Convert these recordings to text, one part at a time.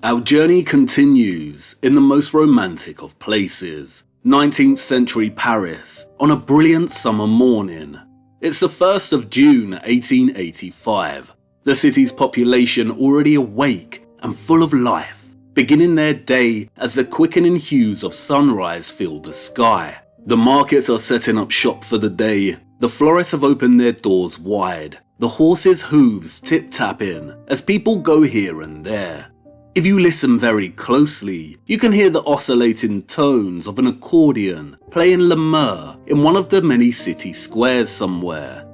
Our journey continues in the most romantic of places, 19th century Paris, on a brilliant summer morning. It's the 1st of June 1885. The city's population already awake and full of life, beginning their day as the quickening hues of sunrise fill the sky. The markets are setting up shop for the day. The florists have opened their doors wide, the horses' hooves tip-tapping as people go here and there. If you listen very closely, you can hear the oscillating tones of an accordion playing Le Meur in one of the many city squares somewhere.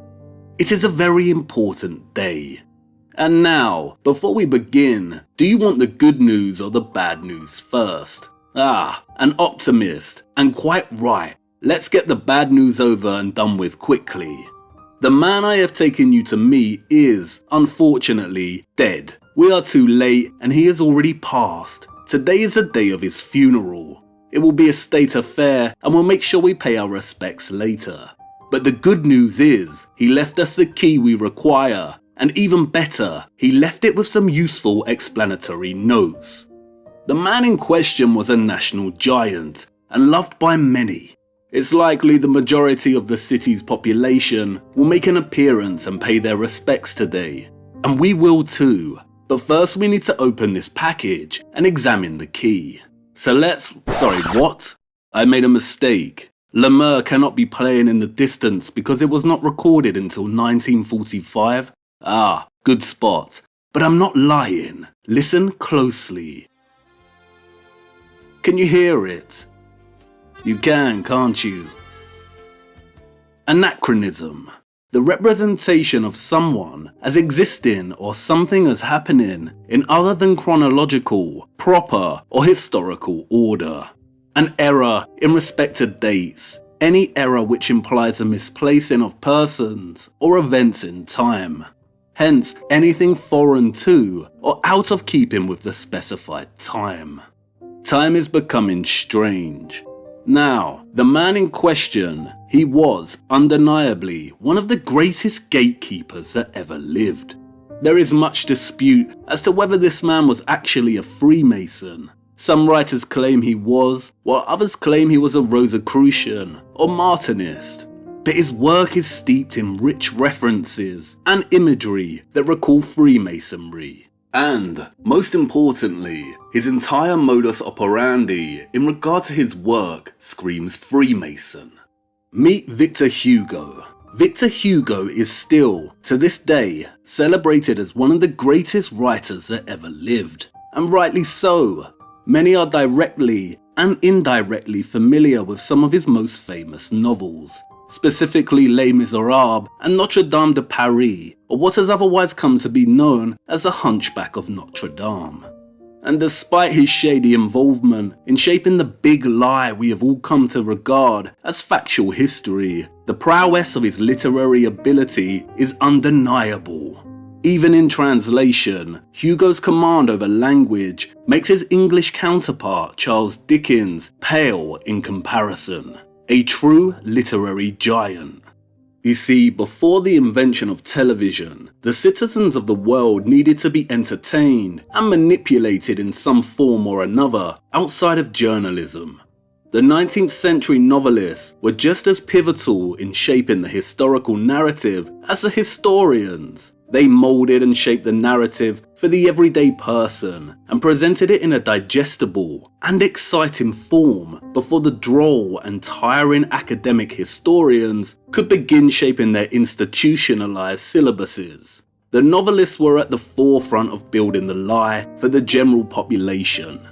It is a very important day. And now, before we begin, do you want the good news or the bad news first? An optimist, and quite right. Let's get the bad news over and done with quickly. The man I have taken you to meet is, unfortunately, dead. We are too late and he has already passed. Today is the day of his funeral. It will be a state affair and we'll make sure we pay our respects later. But the good news is, he left us the key we require. And even better, he left it with some useful explanatory notes. The man in question was a national giant and loved by many. It's likely the majority of the city's population will make an appearance and pay their respects today. And we will too. But first we need to open this package and examine the key. What? I made a mistake. Le Meur cannot be playing in the distance because it was not recorded until 1945. Good spot. But I'm not lying. Listen closely. Can you hear it? You can, can't you? Anachronism. The representation of someone as existing or something as happening in other than chronological, proper, or historical order. An error in respect to dates. Any error which implies a misplacing of persons or events in time. Hence, anything foreign to or out of keeping with the specified time. Time is becoming strange. Now, the man in question, he was undeniably one of the greatest gatekeepers that ever lived. There is much dispute as to whether this man was actually a Freemason. Some writers claim he was, while others claim he was a Rosicrucian or Martinist. But his work is steeped in rich references and imagery that recall Freemasonry. And, most importantly, his entire modus operandi in regard to his work screams Freemason. Meet Victor Hugo. Victor Hugo is still, to this day, celebrated as one of the greatest writers that ever lived. And rightly so. Many are directly and indirectly familiar with some of his most famous novels. Specifically Les Miserables and Notre Dame de Paris, or what has otherwise come to be known as the Hunchback of Notre Dame. And despite his shady involvement in shaping the big lie we have all come to regard as factual history, the prowess of his literary ability is undeniable. Even in translation, Hugo's command over language makes his English counterpart Charles Dickens pale in comparison. A true literary giant. You see, before the invention of television, the citizens of the world needed to be entertained and manipulated in some form or another outside of journalism. The 19th century novelists were just as pivotal in shaping the historical narrative as the historians. They moulded and shaped the narrative for the everyday person and presented it in a digestible and exciting form before the droll and tiring academic historians could begin shaping their institutionalized syllabuses. The novelists were at the forefront of building the lie for the general population.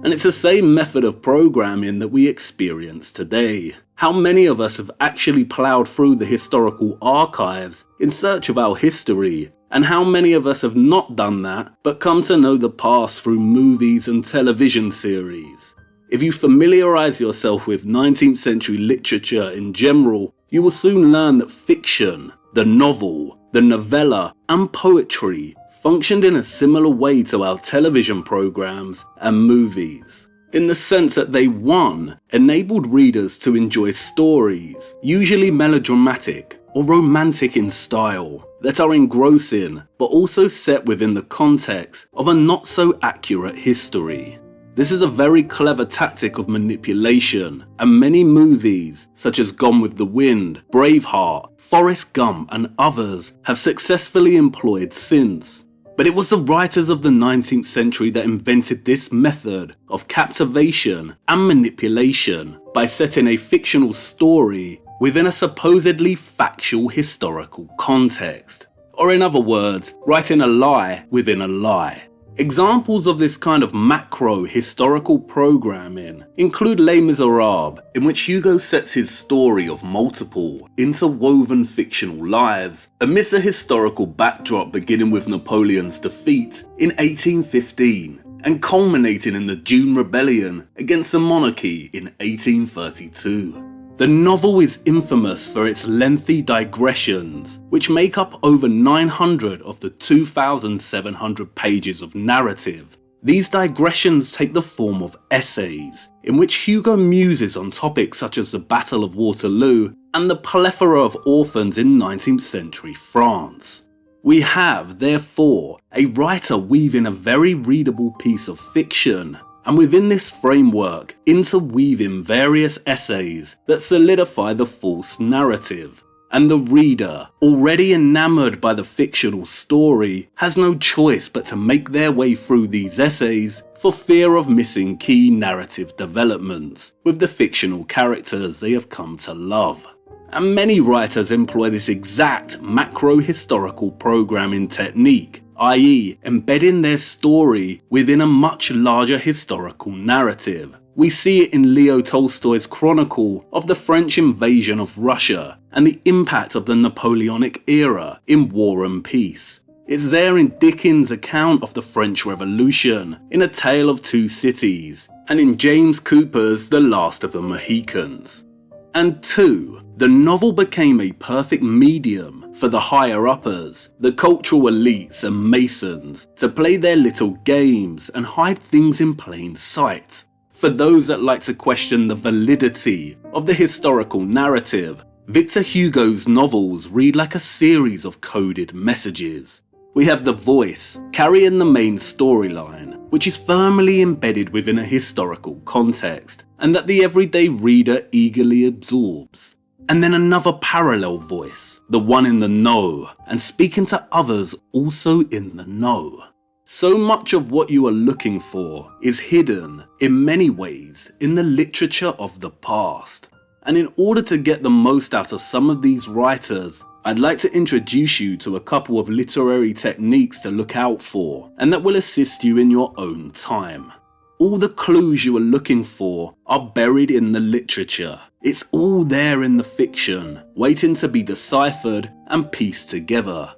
And it's the same method of programming that we experience today. How many of us have actually ploughed through the historical archives in search of our history, and how many of us have not done that but come to know the past through movies and television series? If you familiarise yourself with 19th century literature in general, you will soon learn that fiction, the novel, the novella, and poetry functioned in a similar way to our television programs and movies, in the sense that they, one, enabled readers to enjoy stories, usually melodramatic or romantic in style, that are engrossing but also set within the context of a not so accurate history. This is a very clever tactic of manipulation, and many movies, such as Gone with the Wind, Braveheart, Forrest Gump and others, have successfully employed since. But it was the writers of the 19th century that invented this method of captivation and manipulation by setting a fictional story within a supposedly factual historical context. Or in other words, writing a lie within a lie. Examples of this kind of macro historical programming include Les Miserables, in which Hugo sets his story of multiple, interwoven fictional lives amidst a historical backdrop beginning with Napoleon's defeat in 1815 and culminating in the June Rebellion against the monarchy in 1832. The novel is infamous for its lengthy digressions, which make up over 900 of the 2,700 pages of narrative. These digressions take the form of essays, in which Hugo muses on topics such as the Battle of Waterloo and the plethora of orphans in 19th century France. We have, therefore, a writer weaving a very readable piece of fiction, and within this framework, interweaving various essays that solidify the false narrative. And the reader, already enamored by the fictional story, has no choice but to make their way through these essays for fear of missing key narrative developments with the fictional characters they have come to love. And many writers employ this exact macro-historical programming technique, i.e. embedding their story within a much larger historical narrative. We see it in Leo Tolstoy's chronicle of the French invasion of Russia and the impact of the Napoleonic era in War and Peace. It's there in Dickens' account of the French Revolution, in A Tale of Two Cities, and in James Cooper's The Last of the Mohicans. And 2. The novel became a perfect medium for the higher-uppers, the cultural elites and masons, to play their little games and hide things in plain sight. For those that like to question the validity of the historical narrative, Victor Hugo's novels read like a series of coded messages. We have the voice carrying the main storyline, which is firmly embedded within a historical context, and that the everyday reader eagerly absorbs. And then another parallel voice, the one in the know, and speaking to others also in the know. So much of what you are looking for is hidden, in many ways, in the literature of the past. And in order to get the most out of some of these writers, I'd like to introduce you to a couple of literary techniques to look out for, and that will assist you in your own time. All the clues you are looking for are buried in the literature. It's all there in the fiction, waiting to be deciphered and pieced together.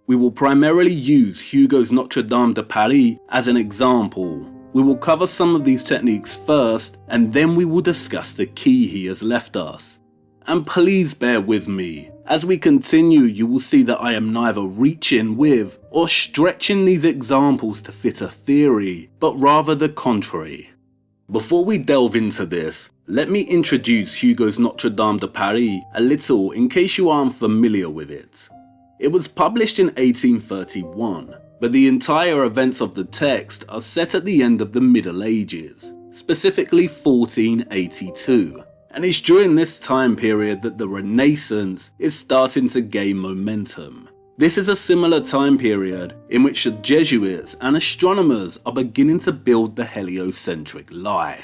We will primarily use Hugo's Notre Dame de Paris as an example. We will cover some of these techniques first, and then we will discuss the key he has left us. And please bear with me. As we continue, you will see that I am neither reaching with or stretching these examples to fit a theory, but rather the contrary. Before we delve into this, let me introduce Hugo's Notre Dame de Paris a little in case you aren't familiar with it. It was published in 1831, but the entire events of the text are set at the end of the Middle Ages, specifically 1482. And it's during this time period that the Renaissance is starting to gain momentum. This is a similar time period in which the Jesuits and astronomers are beginning to build the heliocentric lie.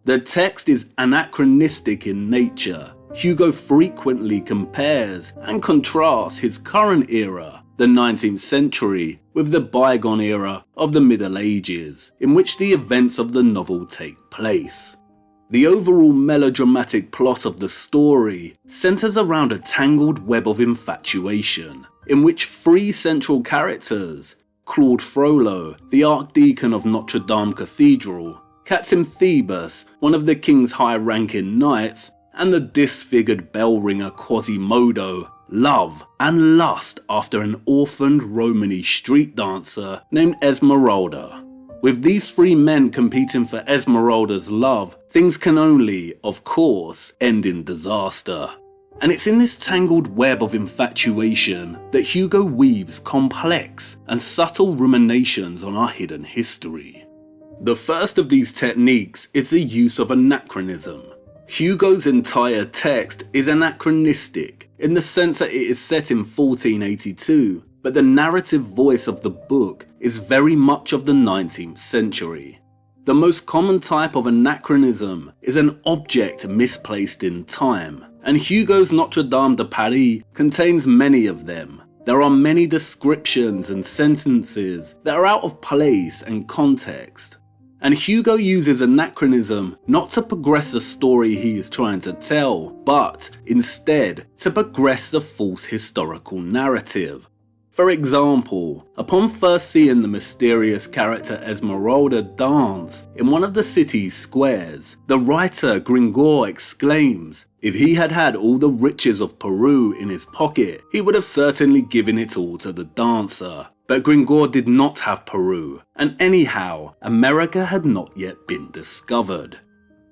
The text is anachronistic in nature. Hugo frequently compares and contrasts his current era, the 19th century, with the bygone era of the Middle Ages, in which the events of the novel take place. The overall melodramatic plot of the story centers around a tangled web of infatuation, in which three central characters, Claude Frollo, the Archdeacon of Notre Dame Cathedral, Captain Phoebus, one of the king's high-ranking knights, and the disfigured bell ringer Quasimodo, love and lust after an orphaned Romany street dancer named Esmeralda. With these three men competing for Esmeralda's love, things can only, of course, end in disaster. And it's in this tangled web of infatuation that Hugo weaves complex and subtle ruminations on our hidden history. The first of these techniques is the use of anachronism. Hugo's entire text is anachronistic in the sense that it is set in 1482, but the narrative voice of the book is very much of the 19th century. The most common type of anachronism is an object misplaced in time, and Hugo's Notre Dame de Paris contains many of them. There are many descriptions and sentences that are out of place and context. And Hugo uses anachronism not to progress the story he is trying to tell, but instead to progress the false historical narrative. For example, upon first seeing the mysterious character Esmeralda dance in one of the city's squares, the writer Gringoire exclaims, if he had had all the riches of Peru in his pocket, he would have certainly given it all to the dancer. But Gringoire did not have Peru, and anyhow, America had not yet been discovered.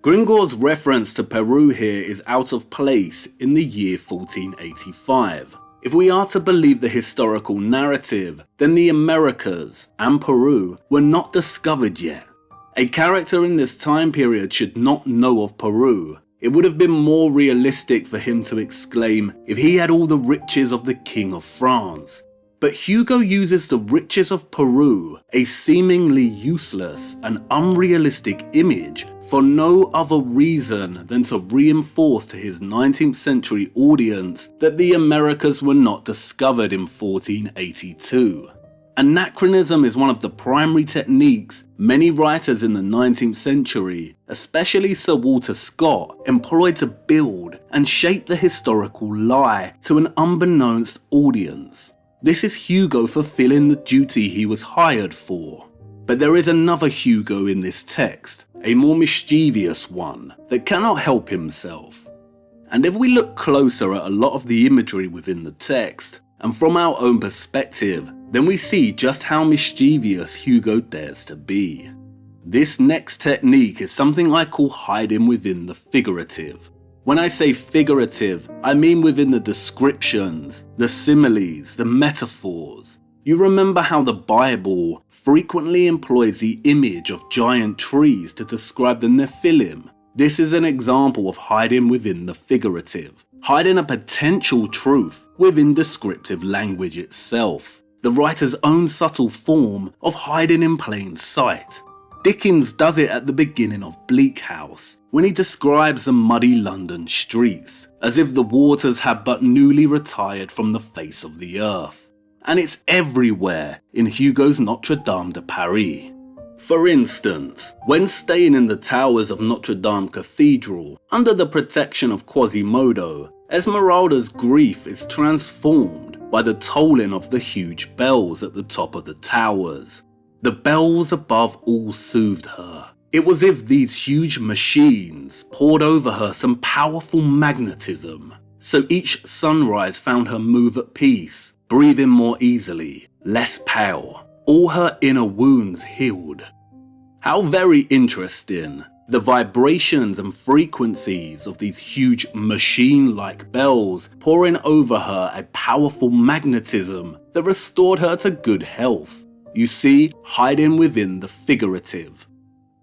Gringoire's reference to Peru here is out of place in the year 1485. If we are to believe the historical narrative, then the Americas and Peru were not discovered yet. A character in this time period should not know of Peru. It would have been more realistic for him to exclaim, if he had all the riches of the King of France. But Hugo uses the riches of Peru, a seemingly useless and unrealistic image, for no other reason than to reinforce to his 19th century audience that the Americas were not discovered in 1482. Anachronism is one of the primary techniques many writers in the 19th century, especially Sir Walter Scott, employed to build and shape the historical lie to an unbeknownst audience. This is Hugo fulfilling the duty he was hired for. But there is another Hugo in this text, a more mischievous one, that cannot help himself. And if we look closer at a lot of the imagery within the text, and from our own perspective, then we see just how mischievous Hugo dares to be. This next technique is something I call hiding within the figurative. When I say figurative, I mean within the descriptions, the similes, the metaphors. You remember how the Bible frequently employs the image of giant trees to describe the Nephilim. This is an example of hiding within the figurative, hiding a potential truth within descriptive language itself, the writer's own subtle form of hiding in plain sight. Dickens does it at the beginning of Bleak House, when he describes the muddy London streets, as if the waters had but newly retired from the face of the earth. And it's everywhere in Hugo's Notre Dame de Paris. For instance, when staying in the towers of Notre Dame Cathedral, under the protection of Quasimodo, Esmeralda's grief is transformed by the tolling of the huge bells at the top of the towers. The bells above all soothed her. It was as if these huge machines poured over her some powerful magnetism. So each sunrise found her move at peace, breathing more easily, less pale, all her inner wounds healed. How very interesting. The vibrations and frequencies of these huge machine-like bells pouring over her a powerful magnetism that restored her to good health. You see, hiding within the figurative.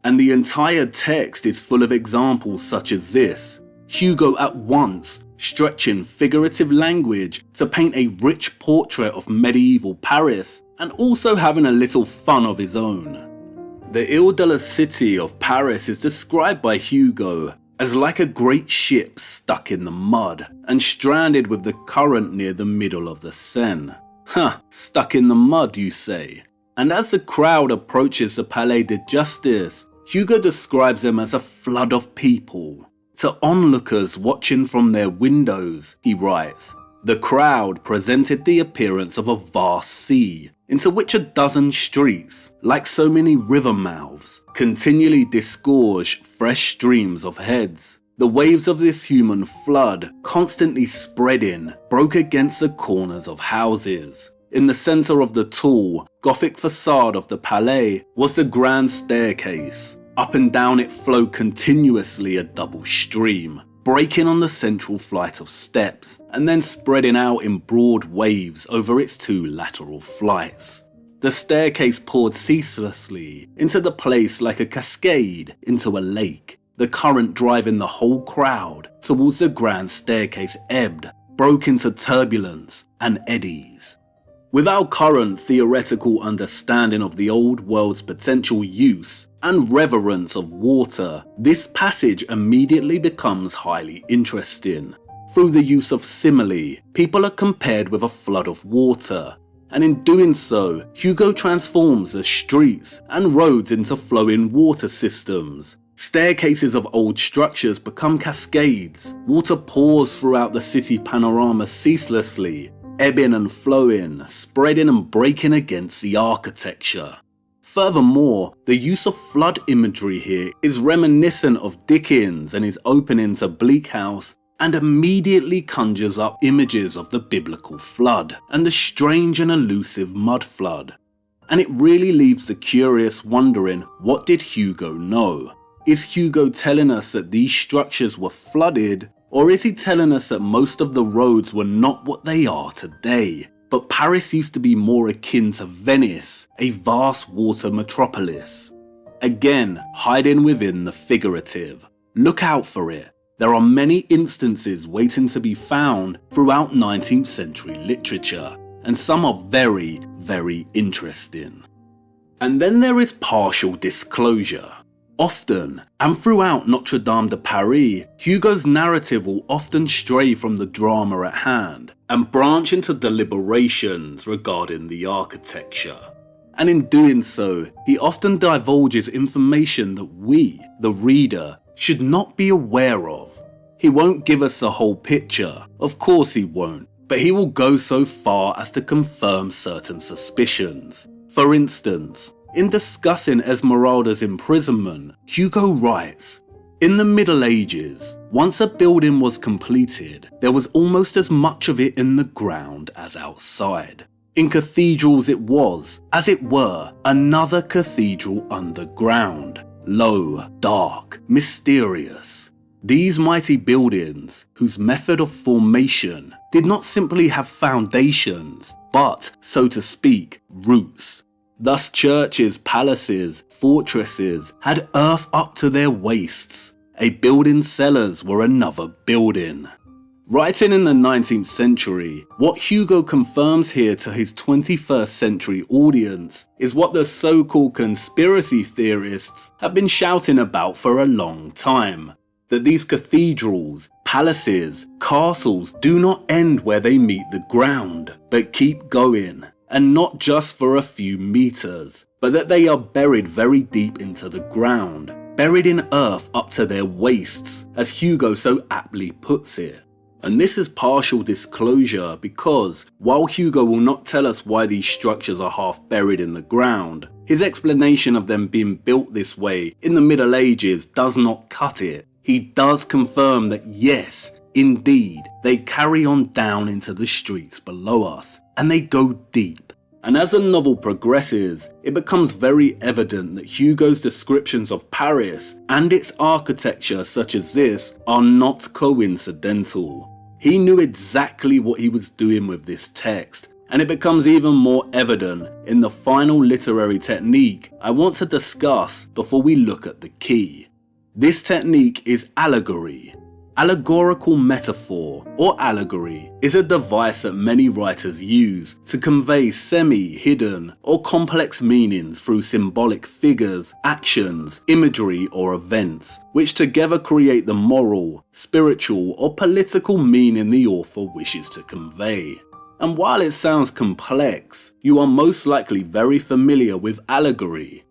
And the entire text is full of examples such as this. Hugo at once stretching figurative language to paint a rich portrait of medieval Paris and also having a little fun of his own. The Ile de la City of Paris is described by Hugo as like a great ship stuck in the mud and stranded with the current near the middle of the Seine. Stuck in the mud, you say? And as the crowd approaches the Palais de Justice, Hugo describes them as a flood of people. To onlookers watching from their windows, he writes, the crowd presented the appearance of a vast sea, into which a dozen streets, like so many river mouths, continually disgorge fresh streams of heads. The waves of this human flood, constantly spreading, broke against the corners of houses. In the centre of the tall, Gothic facade of the Palais was the grand staircase. Up and down it flowed continuously a double stream. breaking on the central flight of steps and then spreading out in broad waves over its two lateral flights. The staircase poured ceaselessly into the place like a cascade into a lake, the current driving the whole crowd towards the grand staircase ebbed, broke into turbulence and eddies. With our current theoretical understanding of the old world's potential use and reverence of water, this passage immediately becomes highly interesting. Through the use of simile, people are compared with a flood of water, and in doing so, Hugo transforms the streets and roads into flowing water systems. Staircases of old structures become cascades. Water pours throughout the city panorama ceaselessly, ebbing and flowing, spreading and breaking against the architecture. Furthermore, the use of flood imagery here is reminiscent of Dickens and his opening to Bleak House, and immediately conjures up images of the biblical flood and the strange and elusive mud flood. And it really leaves the curious wondering, what did Hugo know? Is Hugo telling us that these structures were flooded, or is he telling us that most of the roads were not what they are today? But Paris used to be more akin to Venice, a vast water metropolis. Again, hiding within the figurative. Look out for it. There are many instances waiting to be found throughout 19th century literature, and some are very, very interesting. And then there is partial disclosure. Often, and throughout Notre Dame de Paris, Hugo's narrative will often stray from the drama at hand and branch into deliberations regarding the architecture. And in doing so, he often divulges information that we, the reader, should not be aware of. He won't give us the whole picture, of course he won't, but he will go so far as to confirm certain suspicions. For instance, in discussing Esmeralda's imprisonment, Hugo writes, "In the Middle Ages, once a building was completed, there was almost as much of it in the ground as outside. In cathedrals it was, as it were, another cathedral underground, low, dark, mysterious. These mighty buildings, whose method of formation did not simply have foundations, but, so to speak, roots. Thus churches, palaces, fortresses had earth up to their waists. A building's cellars were another building." Writing in the 19th century, what Hugo confirms here to his 21st century audience is what the so-called conspiracy theorists have been shouting about for a long time. That these cathedrals, palaces, castles do not end where they meet the ground, but keep going, and not just for a few meters, but that they are buried very deep into the ground, buried in earth up to their waists, as Hugo so aptly puts it. And this is partial disclosure because, while Hugo will not tell us why these structures are half buried in the ground, his explanation of them being built this way in the Middle Ages does not cut it. He does confirm that yes, indeed, they carry on down into the streets below us, and they go deep. And as the novel progresses, it becomes very evident that Hugo's descriptions of Paris and its architecture such as this are not coincidental. He knew exactly what he was doing with this text, and it becomes even more evident in the final literary technique I want to discuss before we look at the key. This technique is allegory. Allegorical metaphor, or allegory, is a device that many writers use to convey semi-hidden or complex meanings through symbolic figures, actions, imagery, or events, which together create the moral, spiritual, or political meaning the author wishes to convey. And while it sounds complex, you are most likely very familiar with allegory.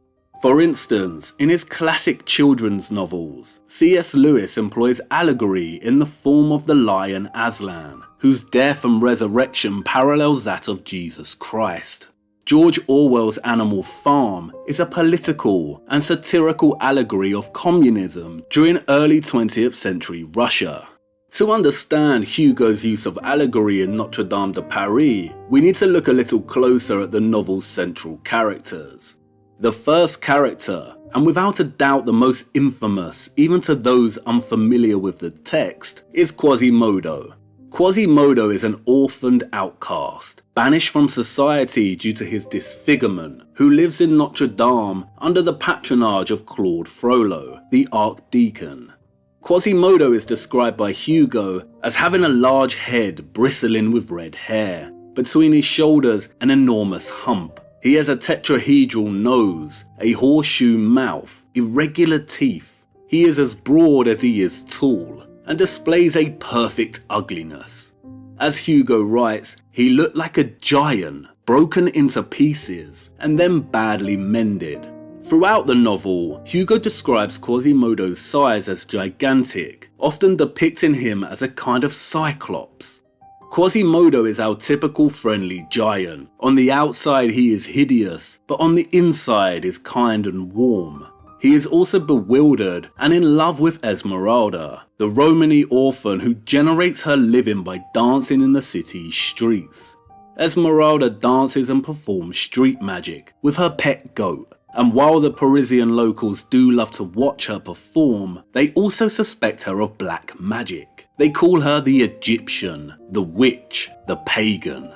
For instance, in his classic children's novels, C.S. Lewis employs allegory in the form of the lion Aslan, whose death and resurrection parallels that of Jesus Christ. George Orwell's Animal Farm is a political and satirical allegory of communism during early 20th century Russia. To understand Hugo's use of allegory in Notre Dame de Paris, we need to look a little closer at the novel's central characters. The first character, And without a doubt the most infamous, even to those unfamiliar with the text, is Quasimodo. Quasimodo is an orphaned outcast, banished from society due to his disfigurement, who lives in Notre Dame under the patronage of Claude Frollo, the Archdeacon. Quasimodo is described by Hugo as having a large head bristling with red hair, between his shoulders an enormous hump. He has a tetrahedral nose, a horseshoe mouth, irregular teeth. He is as broad as he is tall, and displays a perfect ugliness. As Hugo writes, he looked like a giant, broken into pieces, and then badly mended. Throughout the novel, Hugo describes Quasimodo's size as gigantic, often depicting him as a kind of cyclops. Quasimodo is our typical friendly giant. On the outside he is hideous, but on the inside is kind and warm. He is also bewildered and in love with Esmeralda, the Romany orphan who generates her living by dancing in the city's streets. Esmeralda dances and performs street magic with her pet goat, and while the Parisian locals do love to watch her perform, they also suspect her of black magic. They call her the Egyptian, the witch, the pagan.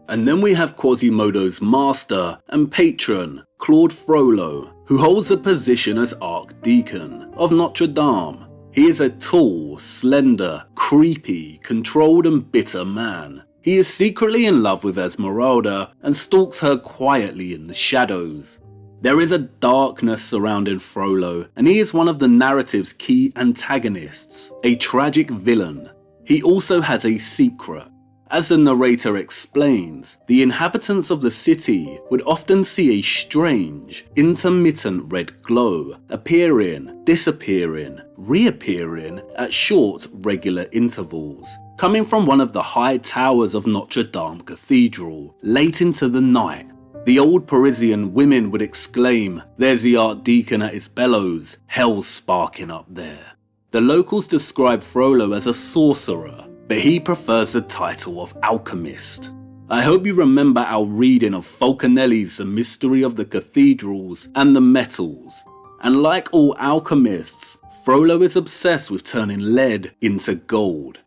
And then we have Quasimodo's master and patron, Claude Frollo, who holds the position as Archdeacon of Notre Dame. He is a tall, slender, creepy, controlled and bitter man. He is secretly in love with Esmeralda and stalks her quietly in the shadows. There is a darkness surrounding Frollo, and he is one of the narrative's key antagonists, a tragic villain. He also has a secret. As the narrator explains, the inhabitants of the city would often see a strange, intermittent red glow, appearing, disappearing, reappearing at short, regular intervals, coming from one of the high towers of Notre Dame Cathedral, late into the night. The old Parisian women would exclaim, "There's the Archdeacon at his bellows, hell's sparking up there." The locals describe Frollo as a sorcerer, but he prefers the title of alchemist. I hope you remember our reading of Falconelli's The Mystery of the Cathedrals and the Metals. And like all alchemists, Frollo is obsessed with turning lead into gold.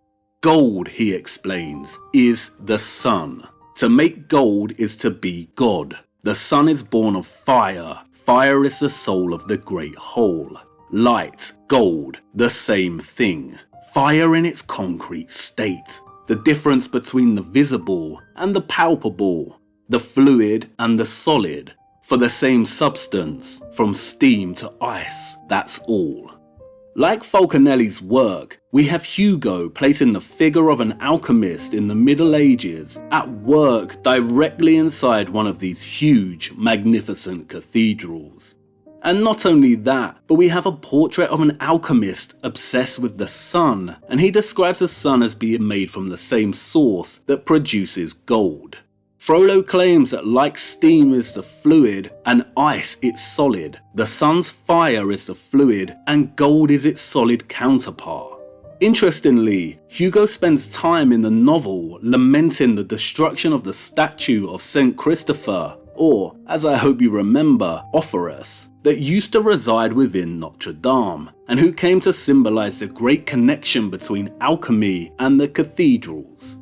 Gold, he explains, is the sun. To make gold is to be God. The sun is born of fire. Fire is the soul of the great whole. Light, gold, the same thing. Fire in its concrete state. The difference between the visible and the palpable. The fluid and the solid. For the same substance, from steam to ice, that's all. Like Falconelli's work, we have Hugo placing the figure of an alchemist in the Middle Ages at work directly inside one of these huge, magnificent cathedrals. And not only that, but we have a portrait of an alchemist obsessed with the sun, and he describes the sun as being made from the same source that produces gold. Frollo claims that like steam is the fluid and ice its solid, the sun's fire is the fluid and gold is its solid counterpart. Interestingly, Hugo spends time in the novel lamenting the destruction of the statue of St. Christopher, or, as I hope you remember, Ophoros, that used to reside within Notre Dame, and who came to symbolize the great connection between alchemy and the cathedrals.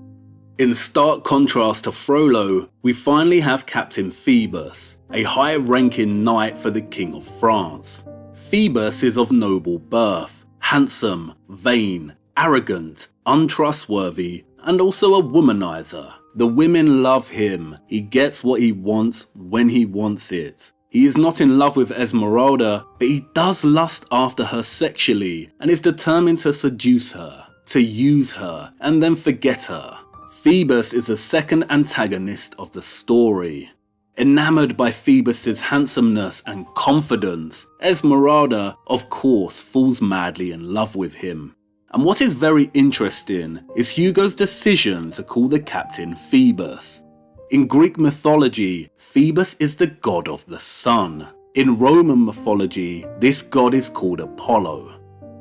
In stark contrast to Frollo, we finally have Captain Phoebus, a high-ranking knight for the King of France. Phoebus is of noble birth, handsome, vain, arrogant, untrustworthy, and also a womanizer. The women love him. He gets what he wants when he wants it. He is not in love with Esmeralda, but he does lust after her sexually and is determined to seduce her, to use her, and then forget her. Phoebus is the second antagonist of the story. Enamored by Phoebus's handsomeness and confidence, Esmeralda, of course, falls madly in love with him. And what is very interesting is Hugo's decision to call the captain Phoebus. In Greek mythology, Phoebus is the god of the sun. In Roman mythology, this god is called Apollo.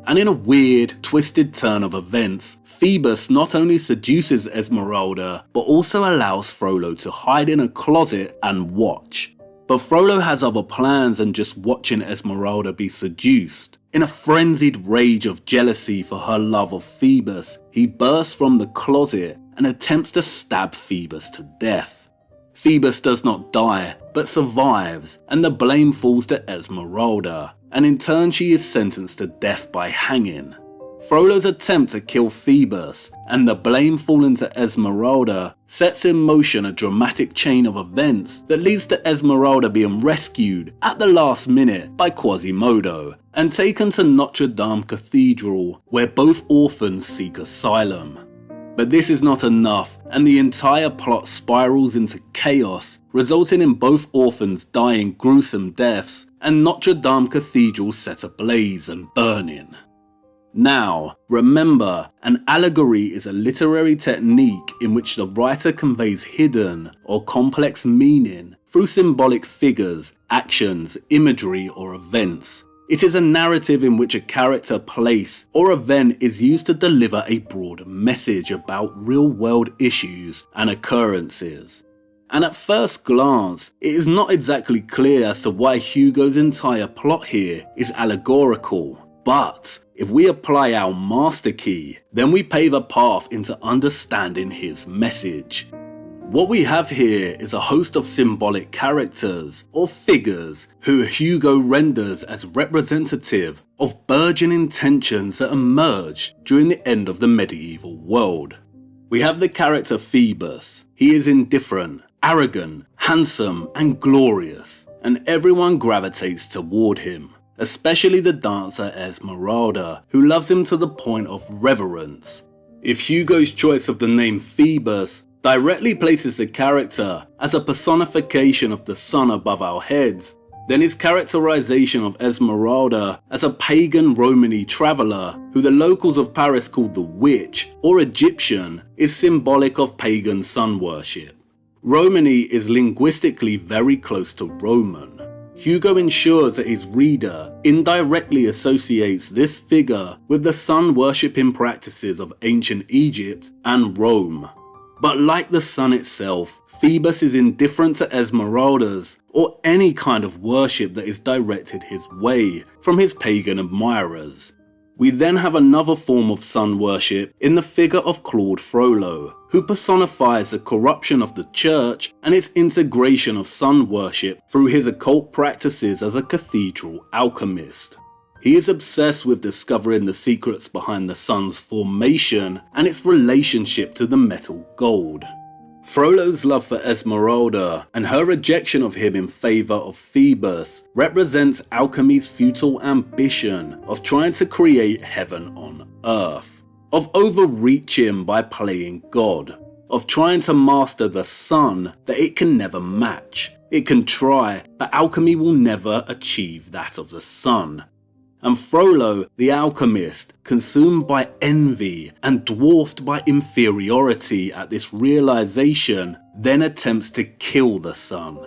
And in a weird, twisted turn of events, Phoebus not only seduces Esmeralda, but also allows Frollo to hide in a closet and watch. But Frollo has other plans than just watching Esmeralda be seduced. In a frenzied rage of jealousy for her love of Phoebus, he bursts from the closet and attempts to stab Phoebus to death. Phoebus does not die, but survives, and the blame falls to Esmeralda, and in turn she is sentenced to death by hanging. Frollo's attempt to kill Phoebus and the blame falling to Esmeralda sets in motion a dramatic chain of events that leads to Esmeralda being rescued at the last minute by Quasimodo and taken to Notre Dame Cathedral, where both orphans seek asylum. But this is not enough, and the entire plot spirals into chaos, resulting in both orphans dying gruesome deaths and Notre Dame Cathedral set ablaze and burning. Now, remember, an allegory is a literary technique in which the writer conveys hidden or complex meaning through symbolic figures, actions, imagery, or events. It is a narrative in which a character, place, or event is used to deliver a broad message about real-world issues and occurrences. And at first glance, it is not exactly clear as to why Hugo's entire plot here is allegorical. But if we apply our master key, then we pave a path into understanding his message. What we have here is a host of symbolic characters or figures who Hugo renders as representative of burgeoning tensions that emerged during the end of the medieval world. We have the character Phoebus. He is indifferent, arrogant, handsome, and glorious, and everyone gravitates toward him. Especially the dancer Esmeralda, who loves him to the point of reverence. If Hugo's choice of the name Phoebus directly places the character as a personification of the sun above our heads, then his characterization of Esmeralda as a pagan Romany traveller who the locals of Paris called the witch or Egyptian is symbolic of pagan sun worship. Romany is linguistically very close to Roman. Hugo ensures that his reader indirectly associates this figure with the sun worshipping practices of ancient Egypt and Rome. But like the sun itself, Phoebus is indifferent to Esmeralda's or any kind of worship that is directed his way from his pagan admirers. We then have another form of sun worship in the figure of Claude Frollo, who personifies the corruption of the church and its integration of sun worship through his occult practices as a cathedral alchemist. He is obsessed with discovering the secrets behind the sun's formation and its relationship to the metal gold. Frollo's love for Esmeralda and her rejection of him in favour of Phoebus represents alchemy's futile ambition of trying to create heaven on earth, of overreaching by playing God, of trying to master the sun that it can never match. It can try, but alchemy will never achieve that of the sun. And Frollo, the alchemist, consumed by envy and dwarfed by inferiority at this realization, then attempts to kill the sun.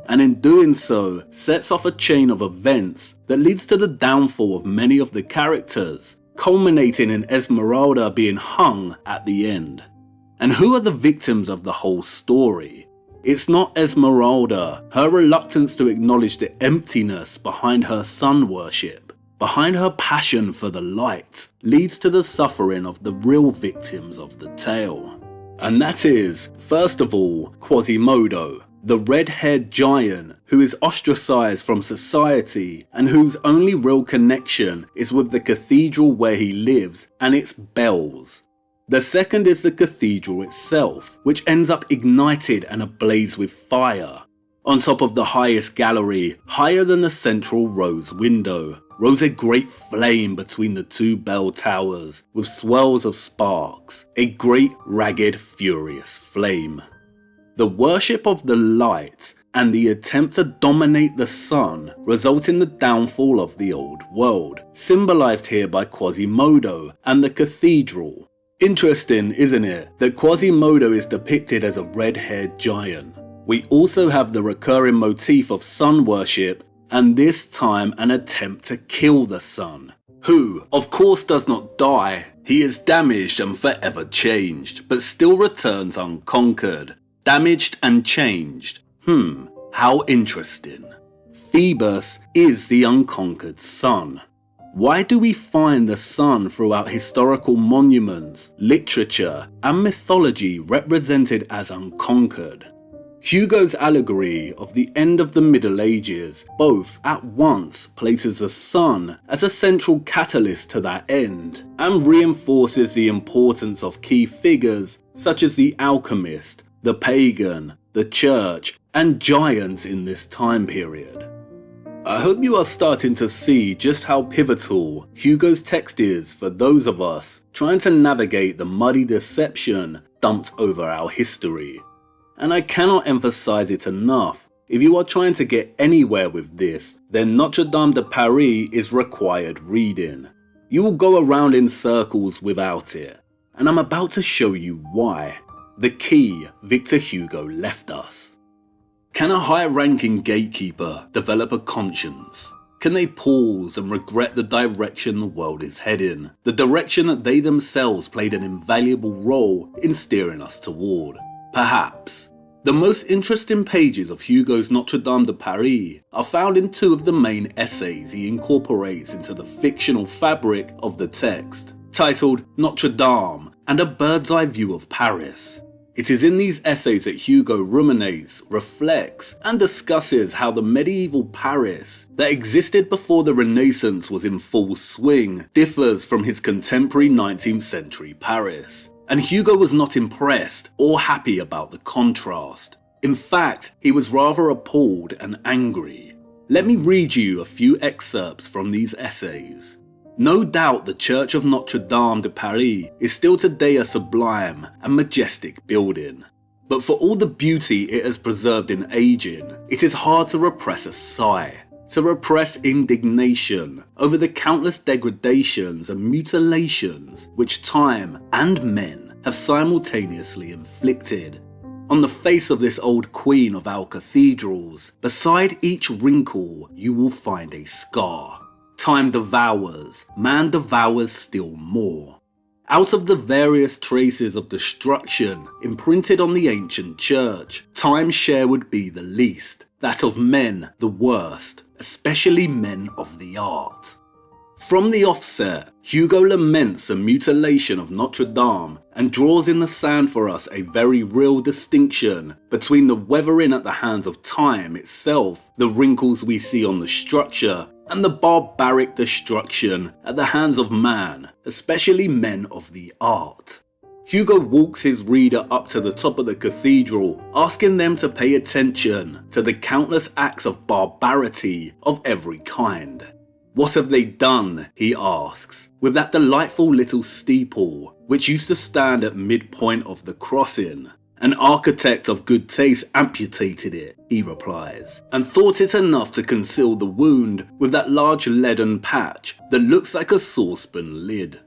And in doing so, sets off a chain of events that leads to the downfall of many of the characters, culminating in Esmeralda being hung at the end. And who are the victims of the whole story? It's not Esmeralda. Her reluctance to acknowledge the emptiness behind her sun worship, behind her passion for the light, leads to the suffering of the real victims of the tale. And that is, first of all, Quasimodo, the red-haired giant who is ostracized from society and whose only real connection is with the cathedral where he lives and its bells. The second is the cathedral itself, which ends up ignited and ablaze with fire. On top of the highest gallery, higher than the central rose window, rose a great flame between the two bell towers with swirls of sparks, a great ragged furious flame. The worship of the light and the attempt to dominate the sun result in the downfall of the old world, symbolized here by Quasimodo and the cathedral. Interesting, isn't it, that Quasimodo is depicted as a red-haired giant. We also have the recurring motif of sun worship, and this time an attempt to kill the sun, who, of course, does not die. He is damaged and forever changed, but still returns unconquered. Damaged and changed. How interesting. Phoebus is the unconquered sun. Why do we find the sun throughout historical monuments, literature, and mythology represented as unconquered? Hugo's allegory of the end of the Middle Ages both at once places the sun as a central catalyst to that end and reinforces the importance of key figures such as the alchemist, the pagan, the church, and giants in this time period. I hope you are starting to see just how pivotal Hugo's text is for those of us trying to navigate the muddy deception dumped over our history. And I cannot emphasize it enough, if you are trying to get anywhere with this, then Notre Dame de Paris is required reading. You will go around in circles without it, and I'm about to show you why. The key Victor Hugo left us. Can a high-ranking gatekeeper develop a conscience? Can they pause and regret the direction the world is heading, the direction that they themselves played an invaluable role in steering us toward? Perhaps. The most interesting pages of Hugo's Notre Dame de Paris are found in two of the main essays he incorporates into the fictional fabric of the text, titled Notre Dame and a Bird's Eye View of Paris. It is in these essays that Hugo ruminates, reflects, and discusses how the medieval Paris that existed before the Renaissance was in full swing differs from his contemporary 19th century Paris. And Hugo was not impressed or happy about the contrast. In fact, he was rather appalled and angry. Let me read you a few excerpts from these essays. No doubt the Church of Notre Dame de Paris is still today a sublime and majestic building. But for all the beauty it has preserved in aging, it is hard to repress a sigh, to repress indignation over the countless degradations and mutilations which time and men have simultaneously inflicted. On the face of this old queen of our cathedrals, beside each wrinkle you will find a scar. Time devours, man devours still more. Out of the various traces of destruction imprinted on the ancient church, time's share would be the least, that of men the worst, especially men of the art. From the offset, Hugo laments the mutilation of Notre Dame and draws in the sand for us a very real distinction between the weathering at the hands of time itself, the wrinkles we see on the structure, and the barbaric destruction at the hands of man, especially men of the art. Hugo walks his reader up to the top of the cathedral, asking them to pay attention to the countless acts of barbarity of every kind. What have they done, he asks, with that delightful little steeple which used to stand at midpoint of the crossing? An architect of good taste amputated it, he replies, and thought it enough to conceal the wound with that large leaden patch that looks like a saucepan lid.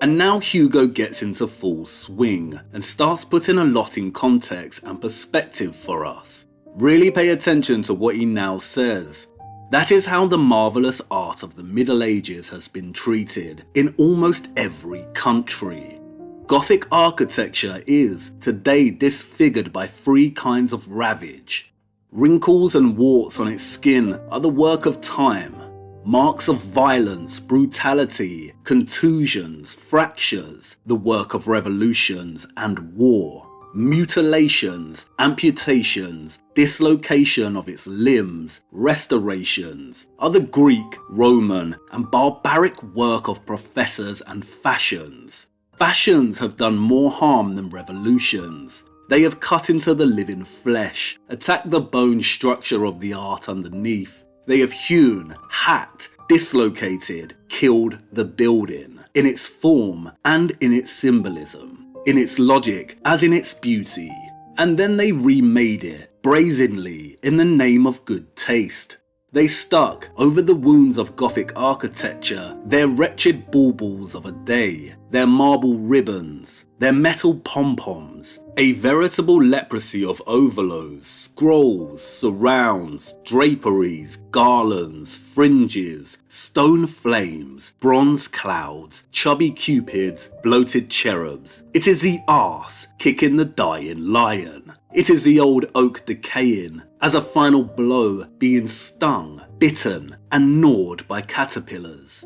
And now Hugo gets into full swing and starts putting a lot in context and perspective for us. Really pay attention to what he now says. That is how the marvellous art of the Middle Ages has been treated in almost every country. Gothic architecture is today disfigured by three kinds of ravage. Wrinkles and warts on its skin are the work of time. Marks of violence, brutality, contusions, fractures, the work of revolutions and war. Mutilations, amputations, dislocation of its limbs, restorations are the Greek, Roman, and barbaric work of professors and fashions. Fashions have done more harm than revolutions. They have cut into the living flesh, attacked the bone structure of the art underneath. They have hewn, hacked, dislocated, killed the building, in its form and in its symbolism. In its logic as in its beauty, and then they remade it brazenly in the name of good taste. They stuck over the wounds of Gothic architecture their wretched baubles of a day, their marble ribbons, their metal pom-poms, a veritable leprosy of overlows, scrolls, surrounds, draperies, garlands, fringes, stone flames, bronze clouds, chubby cupids, bloated cherubs. It is the arse kicking the dying lion. It is the old oak decaying, as a final blow being stung, bitten, and gnawed by caterpillars.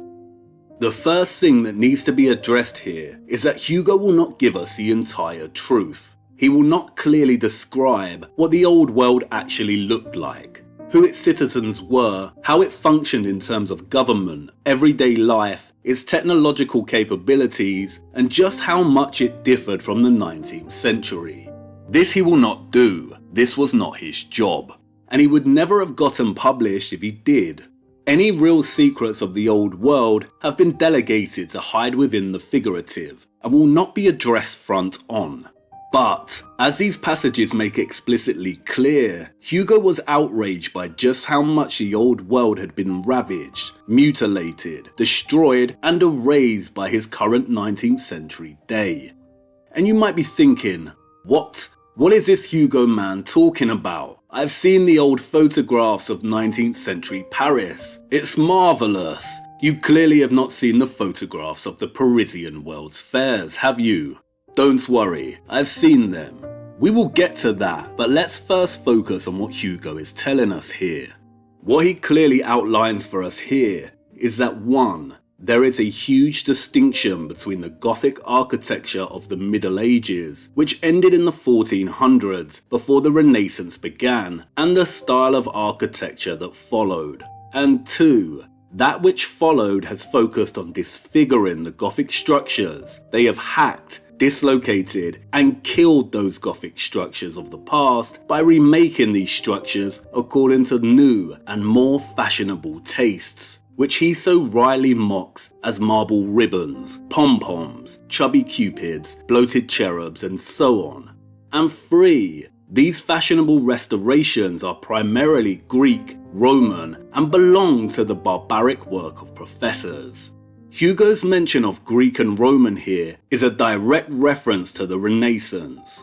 The first thing that needs to be addressed here is that Hugo will not give us the entire truth. He will not clearly describe what the old world actually looked like, who its citizens were, how it functioned in terms of government, everyday life, its technological capabilities, and just how much it differed from the 19th century. This he will not do. This was not his job, and he would never have gotten published if he did. Any real secrets of the old world have been delegated to hide within the figurative and will not be addressed front on. But, as these passages make explicitly clear, Hugo was outraged by just how much the old world had been ravaged, mutilated, destroyed, and erased by his current 19th century day. And you might be thinking, what is this Hugo man talking about? I've seen the old photographs of 19th century Paris. It's marvellous. You clearly have not seen the photographs of the Parisian World's Fairs, have you? Don't worry, I've seen them. We will get to that, but let's first focus on what Hugo is telling us here. What he clearly outlines for us here is that 1. There is a huge distinction between the Gothic architecture of the Middle Ages, which ended in the 1400s before the Renaissance began, and the style of architecture that followed. And 2. That which followed has focused on disfiguring the Gothic structures. They have hacked, dislocated, and killed those Gothic structures of the past by remaking these structures according to new and more fashionable tastes, which he so wryly mocks as marble ribbons, pom-poms, chubby cupids, bloated cherubs, and so on. And 3. These fashionable restorations are primarily Greek, Roman, and belong to the barbaric work of professors. Hugo's mention of Greek and Roman here is a direct reference to the Renaissance.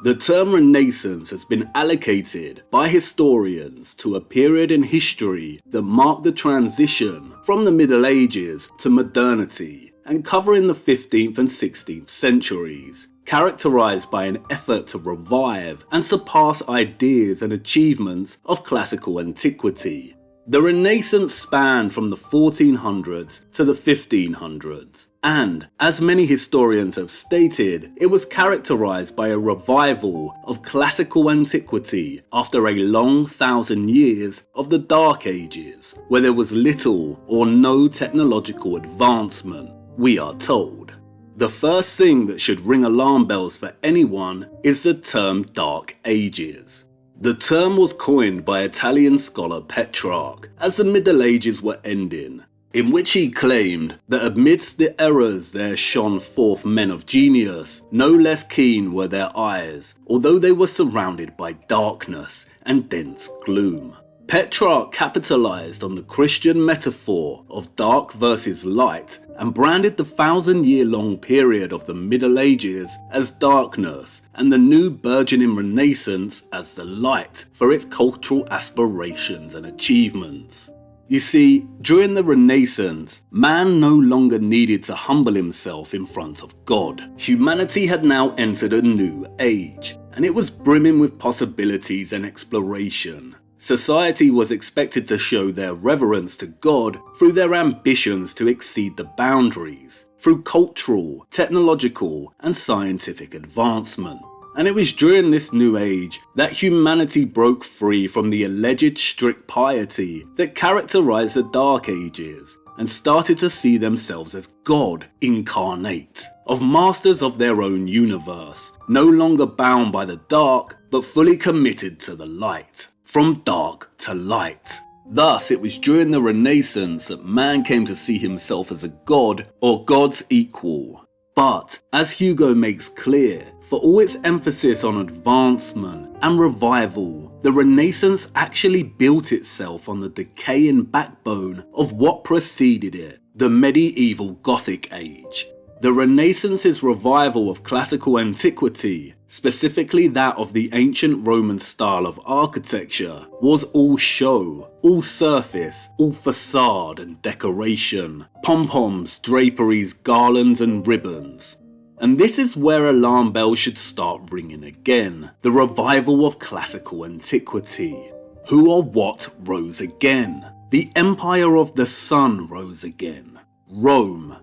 The term Renaissance has been allocated by historians to a period in history that marked the transition from the Middle Ages to modernity and covering the 15th and 16th centuries, characterized by an effort to revive and surpass ideas and achievements of classical antiquity. The Renaissance spanned from the 1400s to the 1500s, and, as many historians have stated, it was characterized by a revival of classical antiquity after a long 1,000 years of the Dark Ages, where there was little or no technological advancement, we are told. The first thing that should ring alarm bells for anyone is the term Dark Ages. The term was coined by Italian scholar Petrarch as the Middle Ages were ending, in which he claimed that amidst the errors there shone forth men of genius, no less keen were their eyes, although they were surrounded by darkness and dense gloom. Petrarch capitalized on the Christian metaphor of dark versus light and branded the 1,000-year-long period of the Middle Ages as darkness and the new burgeoning Renaissance as the light for its cultural aspirations and achievements. You see, during the Renaissance, man no longer needed to humble himself in front of God. Humanity had now entered a new age, and it was brimming with possibilities and exploration. Society was expected to show their reverence to God through their ambitions to exceed the boundaries, through cultural, technological, and scientific advancement. And it was during this new age that humanity broke free from the alleged strict piety that characterized the Dark Ages and started to see themselves as God incarnate, of masters of their own universe, no longer bound by the dark, but fully committed to the light. From dark to light. Thus, it was during the Renaissance that man came to see himself as a god or God's equal. But, as Hugo makes clear, for all its emphasis on advancement and revival, the Renaissance actually built itself on the decaying backbone of what preceded it, the medieval Gothic age. The Renaissance's revival of classical antiquity, specifically that of the ancient Roman style of architecture, was all show, all surface, all facade and decoration, pom-poms, draperies, garlands and ribbons. And this is where alarm bells should start ringing again. The revival of classical antiquity. Who or what rose again? The empire of the sun rose again. Rome.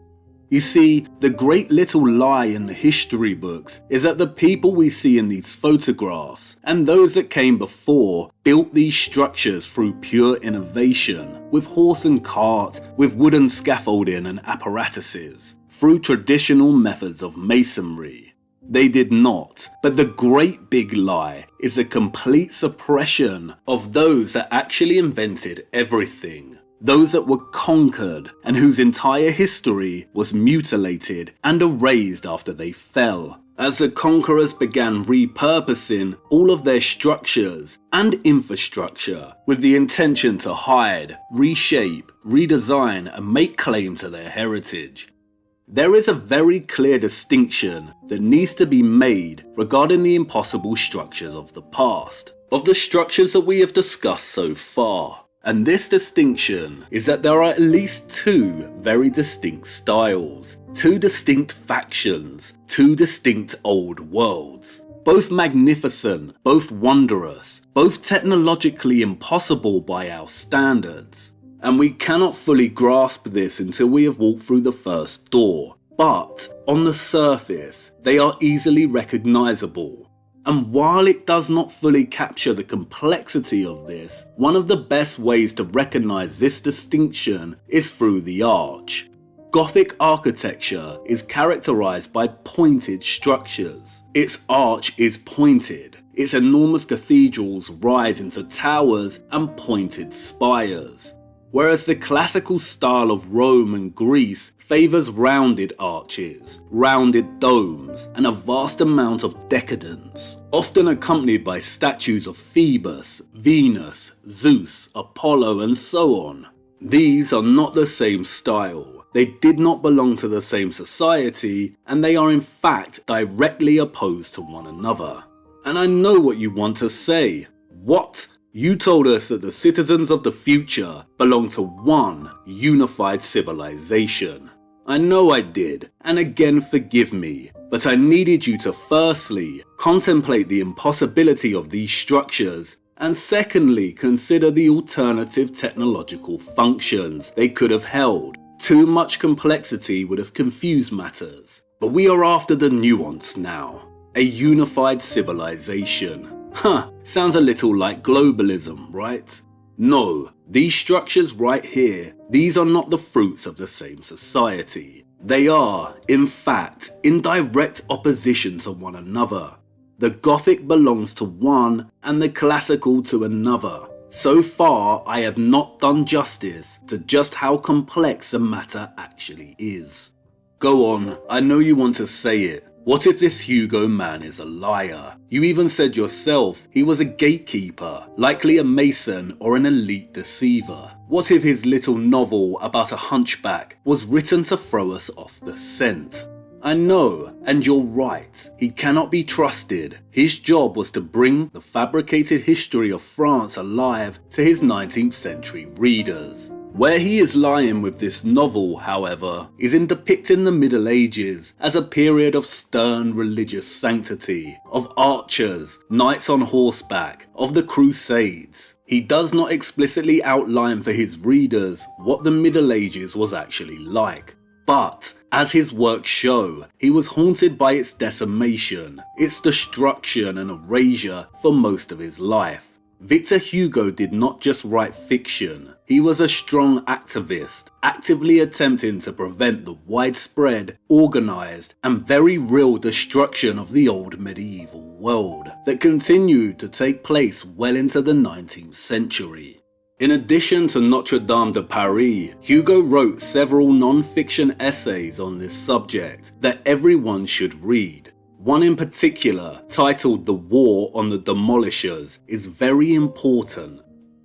You see, the great little lie in the history books is that the people we see in these photographs, and those that came before, built these structures through pure innovation, with horse and cart, with wooden scaffolding and apparatuses, through traditional methods of masonry. They did not, but the great big lie is a complete suppression of those that actually invented everything. Those that were conquered and whose entire history was mutilated and erased after they fell, as the conquerors began repurposing all of their structures and infrastructure with the intention to hide, reshape, redesign and make claim to their heritage. There is a very clear distinction that needs to be made regarding the impossible structures of the past, of the structures that we have discussed so far. And this distinction is that there are at least two very distinct styles, two distinct factions, two distinct old worlds. Both magnificent, both wondrous, both technologically impossible by our standards. And we cannot fully grasp this until we have walked through the first door. But, on the surface, they are easily recognizable. And while it does not fully capture the complexity of this, one of the best ways to recognize this distinction is through the arch. Gothic architecture is characterized by pointed structures. Its arch is pointed. Its enormous cathedrals rise into towers and pointed spires. Whereas the classical style of Rome and Greece favours rounded arches, rounded domes, and a vast amount of decadence, often accompanied by statues of Phoebus, Venus, Zeus, Apollo, and so on. These are not the same style. They did not belong to the same society, and they are in fact directly opposed to one another. And I know what you want to say. What? You told us that the citizens of the future belong to one unified civilization. I know I did, and again forgive me, but I needed you to firstly contemplate the impossibility of these structures, and secondly consider the alternative technological functions they could have held. Too much complexity would have confused matters. But we are after the nuance now. A unified civilization. Sounds a little like globalism, right? No, these structures right here, these are not the fruits of the same society. They are, in fact, in direct opposition to one another. The Gothic belongs to one and the classical to another. So far, I have not done justice to just how complex the matter actually is. Go on, I know you want to say it. What if this Hugo man is a liar? You even said yourself he was a gatekeeper, likely a mason or an elite deceiver. What if his little novel about a hunchback was written to throw us off the scent? I know, and you're right, he cannot be trusted. His job was to bring the fabricated history of France alive to his 19th century readers. Where he is lying with this novel, however, is in depicting the Middle Ages as a period of stern religious sanctity, of archers, knights on horseback, of the Crusades. He does not explicitly outline for his readers what the Middle Ages was actually like. But, as his works show, he was haunted by its decimation, its destruction and erasure for most of his life. Victor Hugo did not just write fiction, he was a strong activist, actively attempting to prevent the widespread, organised, and very real destruction of the old medieval world that continued to take place well into the 19th century. In addition to Notre Dame de Paris, Hugo wrote several non-fiction essays on this subject that everyone should read. One in particular, titled The War on the Demolishers, is very important.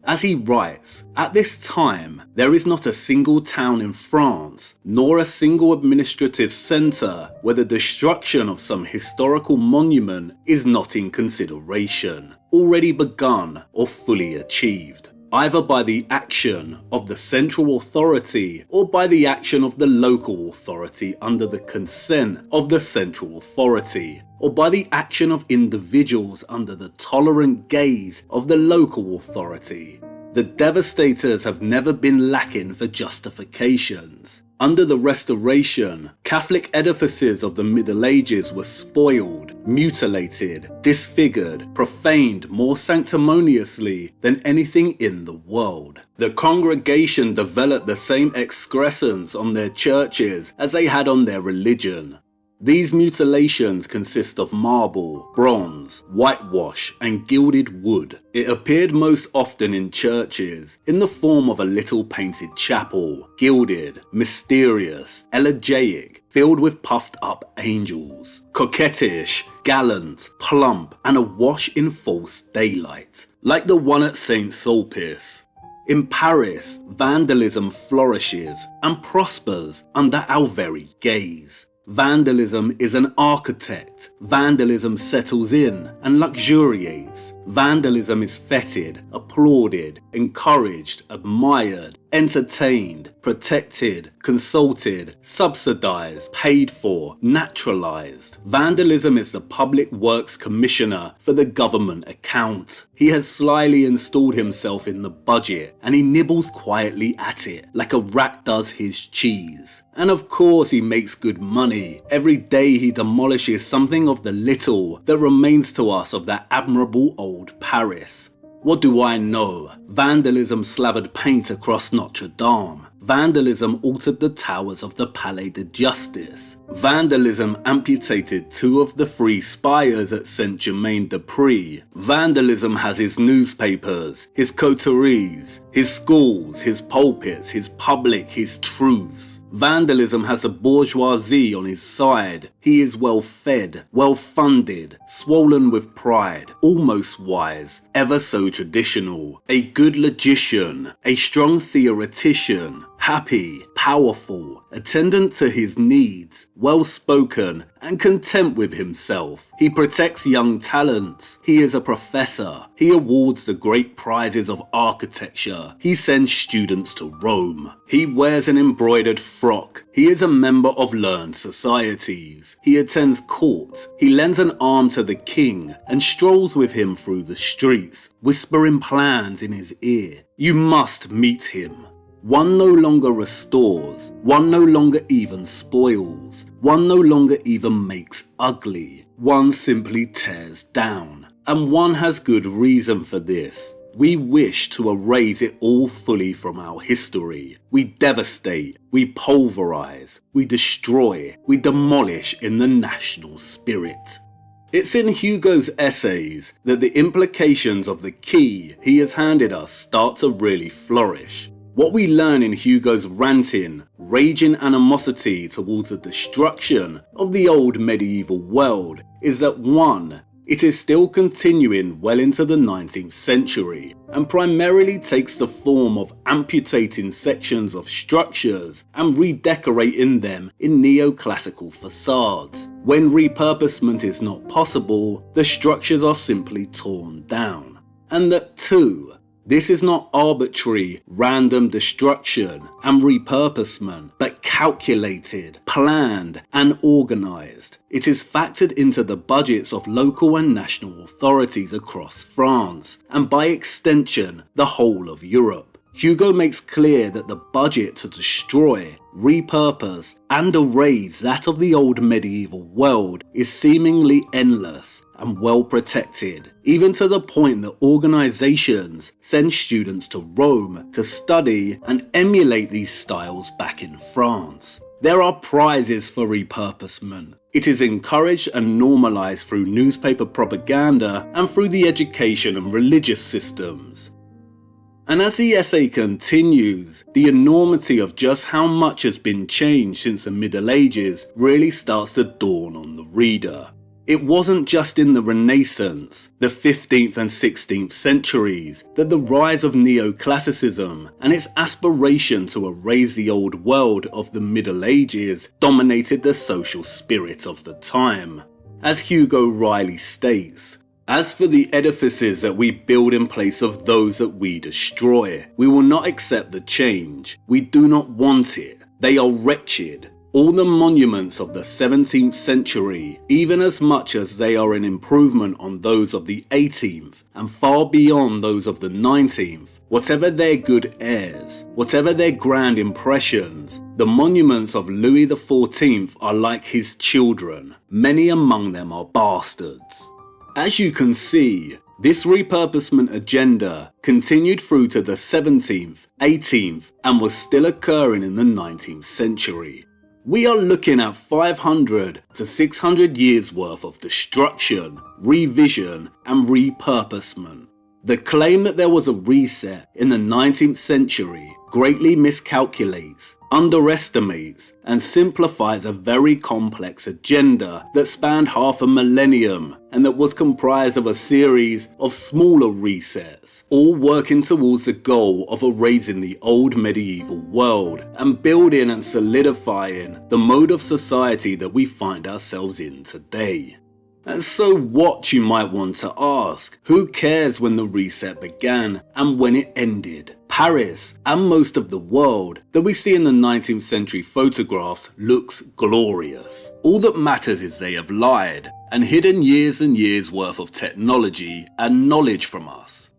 As he writes, at this time, there is not a single town in France, nor a single administrative centre where the destruction of some historical monument is not in consideration, already begun or fully achieved, either by the action of the central authority or by the action of the local authority under the consent of the central authority, or by the action of individuals under the tolerant gaze of the local authority. The devastators have never been lacking for justifications. Under the Restoration, Catholic edifices of the Middle Ages were spoiled, mutilated, disfigured, profaned more sanctimoniously than anything in the world. The congregation developed the same excrescence on their churches as they had on their religion. These mutilations consist of marble, bronze, whitewash, and gilded wood. It appeared most often in churches, in the form of a little painted chapel, gilded, mysterious, elegiac, filled with puffed up angels, coquettish, gallant, plump, and awash in false daylight, like the one at St. Sulpice. In Paris, vandalism flourishes and prospers under our very gaze. Vandalism is an architect. Vandalism settles in and luxuriates. Vandalism is feted, applauded, encouraged, admired, entertained, protected, consulted, subsidized, paid for, naturalized. Vandalism is the Public Works Commissioner for the government account. He has slyly installed himself in the budget and he nibbles quietly at it like a rat does his cheese. And of course he makes good money. Every day he demolishes something of the little that remains to us of that admirable old Paris. What do I know? Vandalism slathered paint across Notre Dame. Vandalism altered the towers of the Palais de Justice. Vandalism amputated 2 of the 3 spires at Saint-Germain-des-Prés. Vandalism has his newspapers, his coteries, his schools, his pulpits, his public, his truths. Vandalism has a bourgeoisie on his side. He is well fed, well funded, swollen with pride, almost wise, ever so traditional, a good logician, a strong theoretician, happy, powerful, attendant to his needs, well-spoken, and content with himself. He protects young talents. He is a professor. He awards the great prizes of architecture. He sends students to Rome. He wears an embroidered frock. He is a member of learned societies. He attends court. He lends an arm to the king and strolls with him through the streets, whispering plans in his ear. You must meet him. One no longer restores, one no longer even spoils, one no longer even makes ugly, one simply tears down. And one has good reason for this. We wish to erase it all fully from our history. We devastate, we pulverize, we destroy, we demolish in the national spirit. It's in Hugo's essays that the implications of the key he has handed us start to really flourish. What we learn in Hugo's ranting, raging animosity towards the destruction of the old medieval world is that 1. It is still continuing well into the 19th century and primarily takes the form of amputating sections of structures and redecorating them in neoclassical facades. When repurposement is not possible, the structures are simply torn down. And that 2. This is not arbitrary, random destruction and repurposement, but calculated, planned, and organized. It is factored into the budgets of local and national authorities across France, and by extension, the whole of Europe. Hugo makes clear that the budget to destroy, repurpose, and erase that of the old medieval world is seemingly endless and well protected, even to the point that organizations send students to Rome to study and emulate these styles back in France. There are prizes for repurposement. It is encouraged and normalized through newspaper propaganda and through the education and religious systems. And as the essay continues, the enormity of just how much has been changed since the Middle Ages really starts to dawn on the reader. It wasn't just in the Renaissance, the 15th and 16th centuries, that the rise of neoclassicism and its aspiration to erase the old world of the Middle Ages dominated the social spirit of the time. As Hugo Riley states, "As for the edifices that we build in place of those that we destroy, we will not accept the change. We do not want it. They are wretched. All the monuments of the 17th century, even as much as they are an improvement on those of the 18th, and far beyond those of the 19th, whatever their good airs, whatever their grand impressions, the monuments of Louis XIV are like his children. Many among them are bastards." As you can see, this repurposement agenda continued through to the 17th, 18th, and was still occurring in the 19th century. We are looking at 500 to 600 years worth of destruction, revision, and repurposement. The claim that there was a reset in the 19th century greatly miscalculates, underestimates, and simplifies a very complex agenda that spanned half a millennium and that was comprised of a series of smaller resets, all working towards the goal of erasing the old medieval world and building and solidifying the mode of society that we find ourselves in today. And so what, you might want to ask? Who cares when the reset began and when it ended? Paris, and most of the world that we see in the 19th century photographs, looks glorious. All that matters is they have lied and hidden years and years worth of technology and knowledge from us.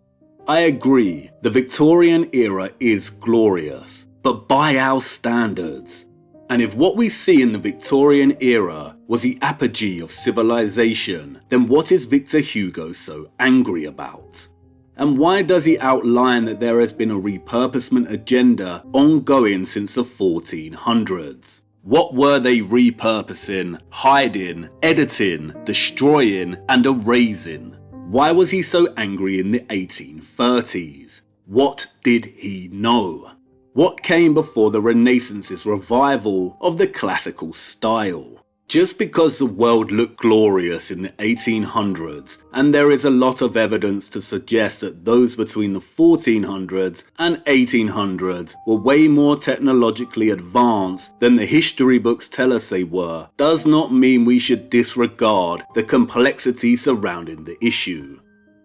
I agree, the Victorian era is glorious, but by our standards. And if what we see in the Victorian era was the apogee of civilization, then what is Victor Hugo so angry about? And why does he outline that there has been a repurposement agenda ongoing since the 1400s? What were they repurposing, hiding, editing, destroying, and erasing? Why was he so angry in the 1830s? What did he know? What came before the Renaissance's revival of the classical style? Just because the world looked glorious in the 1800s, and there is a lot of evidence to suggest that those between the 1400s and 1800s were way more technologically advanced than the history books tell us they were, does not mean we should disregard the complexity surrounding the issue.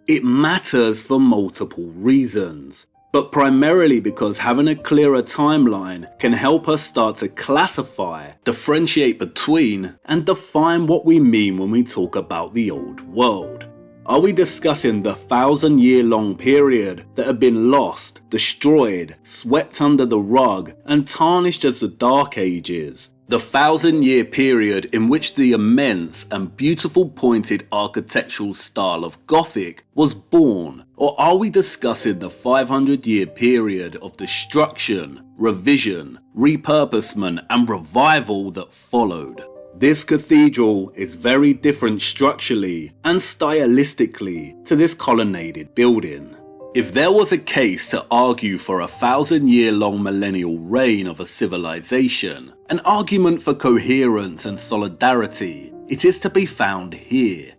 It matters for multiple reasons, but primarily because having a clearer timeline can help us start to classify, differentiate between, and define what we mean when we talk about the old world. Are we discussing the 1,000-year-long period that had been lost, destroyed, swept under the rug, and tarnished as the Dark Ages? The 1,000-year period in which the immense and beautiful pointed architectural style of Gothic was born? Or are we discussing the 500-year period of destruction, revision, repurposement, and revival that followed? This cathedral is very different structurally and stylistically to this colonnaded building. If there was a case to argue for a 1,000-year-long millennial reign of a civilization, an argument for coherence and solidarity, it is to be found here.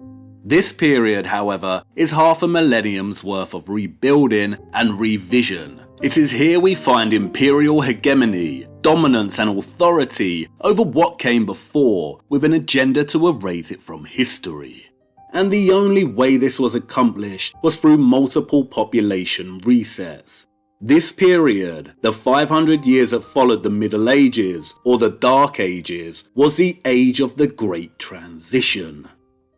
This period, however, is half a millennium's worth of rebuilding and revision. It is here we find imperial hegemony, dominance and authority over what came before, with an agenda to erase it from history. And the only way this was accomplished was through multiple population resets. This period, the 500 years that followed the Middle Ages, or the Dark Ages, was the age of the Great Transition.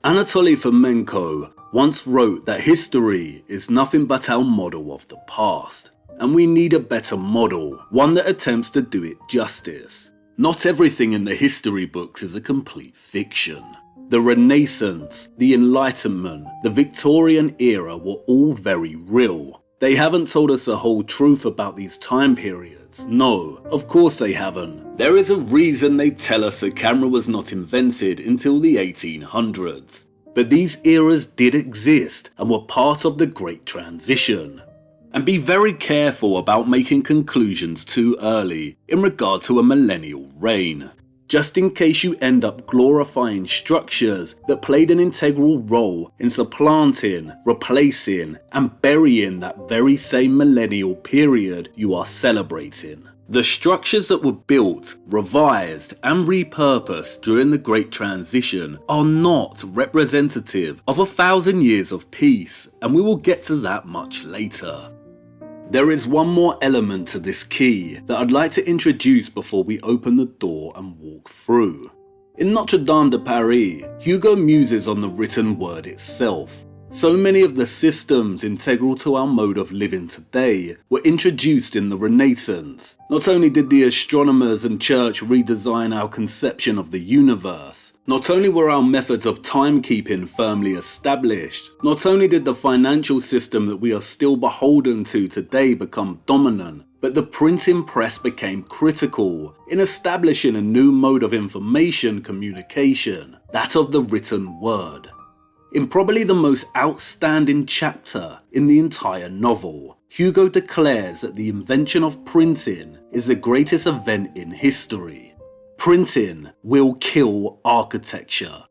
Anatoly Fomenko once wrote that history is nothing but our model of the past, and we need a better model, one that attempts to do it justice. Not everything in the history books is a complete fiction. The Renaissance, the Enlightenment, the Victorian era were all very real. They haven't told us the whole truth about these time periods. No, of course they haven't. There is a reason they tell us the camera was not invented until the 1800s. But these eras did exist and were part of the Great Transition. And be very careful about making conclusions too early in regard to a millennial reign. just in case you end up glorifying structures that played an integral role in supplanting, replacing, and burying that very same millennial period you are celebrating. The structures that were built, revised, and repurposed during the Great Transition are not representative of 1,000 years of peace, and we will get to that much later. There is one more element to this key that I'd like to introduce before we open the door and walk through. In Notre Dame de Paris, Hugo muses on the written word itself. So many of the systems integral to our mode of living today were introduced in the Renaissance. Not only did the astronomers and church redesign our conception of the universe, not only were our methods of timekeeping firmly established, not only did the financial system that we are still beholden to today become dominant, but the printing press became critical in establishing a new mode of information communication, that of the written word. In probably the most outstanding chapter in the entire novel, Hugo declares that the invention of printing is the greatest event in history. Printing will kill architecture.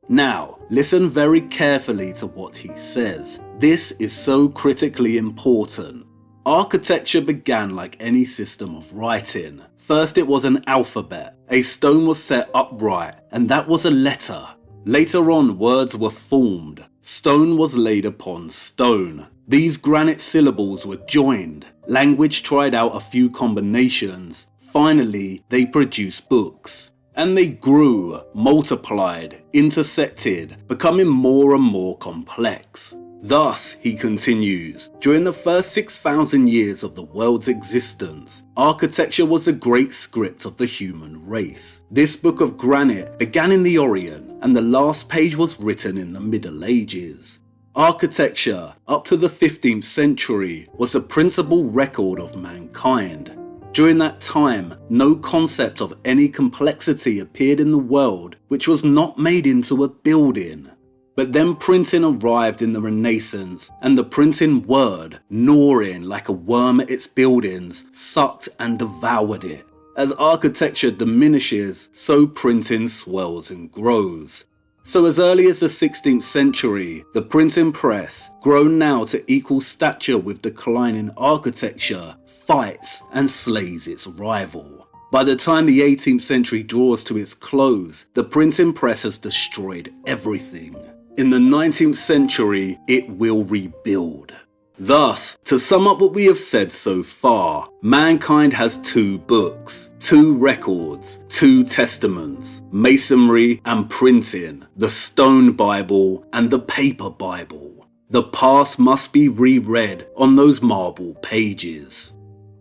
Now, listen very carefully to what he says. This is so critically important. Architecture began like any system of writing. First it was an alphabet. A stone was set upright, and that was a letter. Later on, words were formed. Stone was laid upon stone. These granite syllables were joined. Language tried out a few combinations. Finally, they produced books. And they grew, multiplied, intersected, becoming more and more complex. Thus, he continues, during the first 6,000 years of the world's existence, architecture was a great script of the human race. This book of granite began in the Orient, and the last page was written in the Middle Ages. Architecture, up to the 15th century, was the principal record of mankind. During that time, no concept of any complexity appeared in the world which was not made into a building. But then printing arrived in the Renaissance, and the printing word, gnawing like a worm at its buildings, sucked and devoured it. As architecture diminishes, so printing swells and grows. So as early as the 16th century, the printing press, grown now to equal stature with declining architecture, fights and slays its rival. By the time the 18th century draws to its close, the printing press has destroyed everything. In the 19th century, it will rebuild. Thus, to sum up what we have said so far, mankind has two books, two records, two testaments, masonry and printing, the stone Bible and the paper Bible. The past must be reread on those marble pages.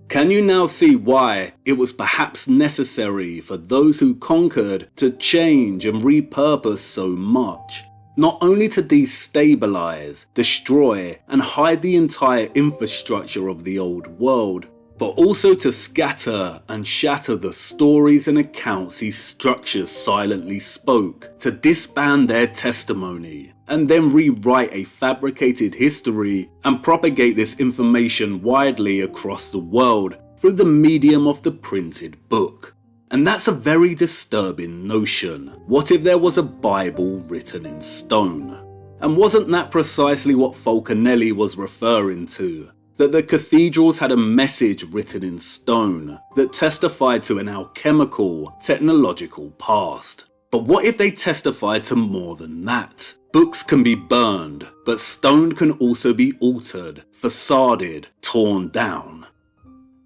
Can you now see why it was perhaps necessary for those who conquered to change and repurpose so much? Not only to destabilize, destroy, and hide the entire infrastructure of the old world, but also to scatter and shatter the stories and accounts these structures silently spoke, to disband their testimony, and then rewrite a fabricated history and propagate this information widely across the world through the medium of the printed book. And that's a very disturbing notion. What if there was a Bible written in stone? And wasn't that precisely what Falconelli was referring to? That the cathedrals had a message written in stone that testified to an alchemical, technological past. But what if they testified to more than that? Books can be burned, but stone can also be altered, facaded, torn down.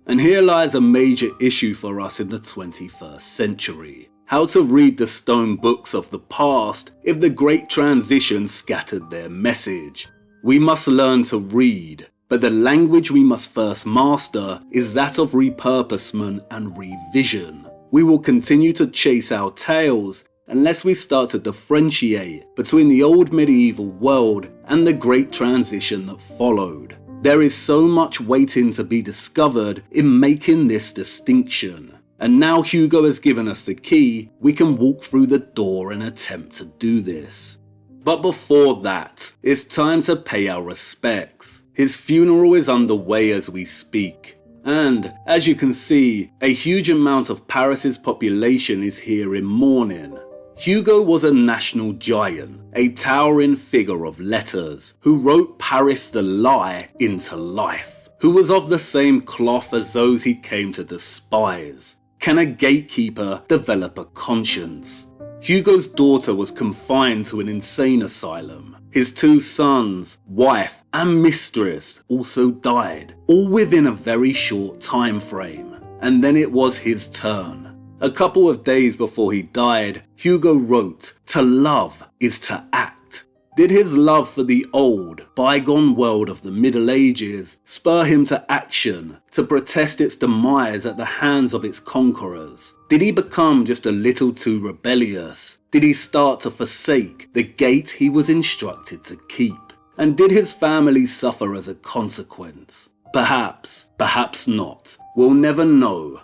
And here lies a major issue for us in the 21st century. How to read the stone books of the past if the Great Transition scattered their message. We must learn to read, but the language we must first master is that of repurposement and revision. We will continue to chase our tails unless we start to differentiate between the old medieval world and the Great Transition that followed. There is so much waiting to be discovered in making this distinction. And now Hugo has given us the key, we can walk through the door and attempt to do this. But before that, it's time to pay our respects. His funeral is underway as we speak. And, as you can see, a huge amount of Paris's population is here in mourning. Hugo was a national giant, a towering figure of letters, who wrote Paris the Lie into life, who was of the same cloth as those he came to despise. Can a gatekeeper develop a conscience? Hugo's daughter was confined to an insane asylum. His 2 sons, wife and mistress also died, all within a very short time frame. And then it was his turn. A couple of days before he died, Hugo wrote, "To love is to act." Did his love for the old, bygone world of the Middle Ages spur him to action, to protest its demise at the hands of its conquerors? Did he become just a little too rebellious? Did he start to forsake the gate he was instructed to keep? And did his family suffer as a consequence? Perhaps, perhaps not. We'll never know.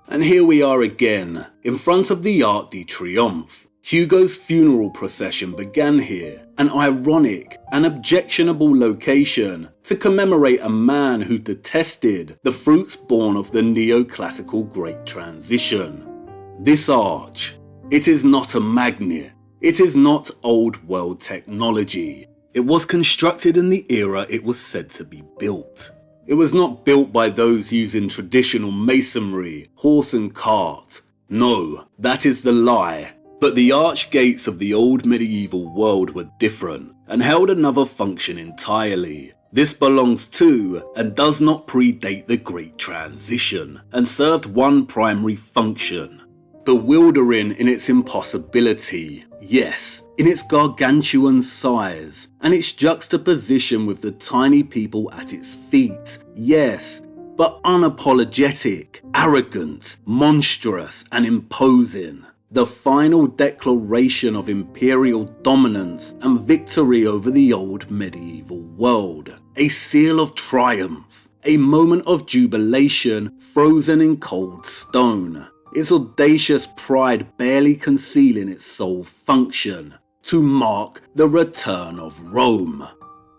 And here we are again, in front of the Arc de Triomphe. Hugo's funeral procession began here, an ironic and objectionable location to commemorate a man who detested the fruits born of the neoclassical Great Transition. This arch, it is not a magnet, it is not old world technology. It was constructed in the era it was said to be built. It was not built by those using traditional masonry, horse and cart. No, that is the lie. But the arch gates of the old medieval world were different and held another function entirely. This belongs to and does not predate the Great Transition and served one primary function. Bewildering in its impossibility, yes, in its gargantuan size, and its juxtaposition with the tiny people at its feet, yes, but unapologetic, arrogant, monstrous and imposing. The final declaration of imperial dominance and victory over the old medieval world. A seal of triumph, a moment of jubilation frozen in cold stone. Its audacious pride barely concealing its sole function, to mark the return of Rome.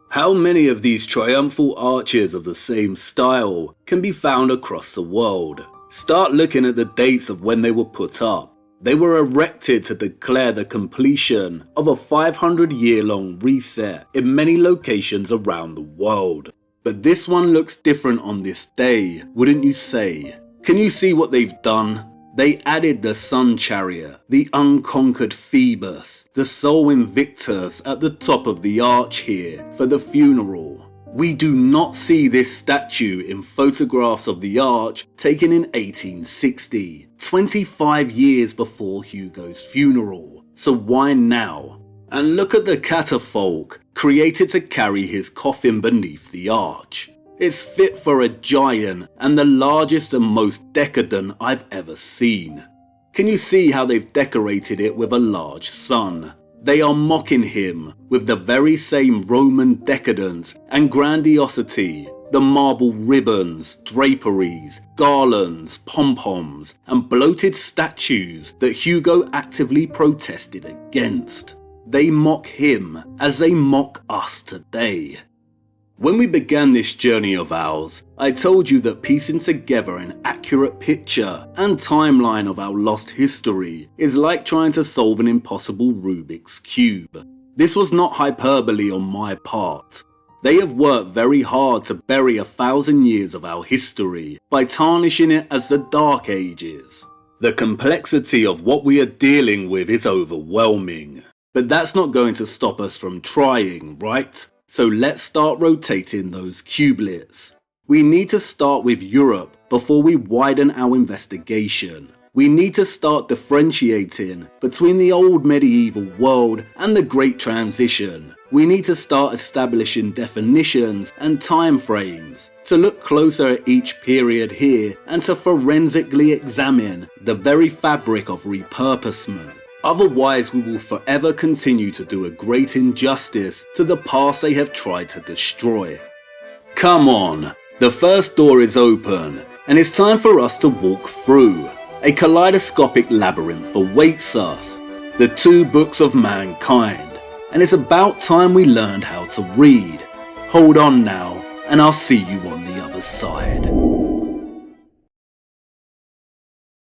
How many of these triumphal arches of the same style can be found across the world? Start looking at the dates of when they were put up. They were erected to declare the completion of a 500-year-long reset in many locations around the world. But this one looks different on this day, wouldn't you say? Can you see what they've done? They added the Sun Chariot, the unconquered Phoebus, the Sol Invictus at the top of the arch here for the funeral. We do not see this statue in photographs of the arch taken in 1860, 25 years before Hugo's funeral. So why now? And look at the catafalque created to carry his coffin beneath the arch. It's fit for a giant and the largest and most decadent I've ever seen. Can you see how they've decorated it with a large sun? They are mocking him with the very same Roman decadence and grandiosity, the marble ribbons, draperies, garlands, pom-poms and bloated statues that Hugo actively protested against. They mock him as they mock us today. When we began this journey of ours, I told you that piecing together an accurate picture and timeline of our lost history is like trying to solve an impossible Rubik's Cube. This was not hyperbole on my part. They have worked very hard to bury 1,000 years of our history by tarnishing it as the Dark Ages. The complexity of what we are dealing with is overwhelming. But that's not going to stop us from trying, right? So let's start rotating those cubelets. We need to start with Europe before we widen our investigation. We need to start differentiating between the old medieval world and the Great Transition. We need to start establishing definitions and time frames, to look closer at each period here and to forensically examine the very fabric of repurposement. Otherwise, we will forever continue to do a great injustice to the past they have tried to destroy. Come on, the first door is open, and it's time for us to walk through. A kaleidoscopic labyrinth awaits us, the 2 books of mankind, and it's about time we learned how to read. Hold on now, and I'll see you on the other side.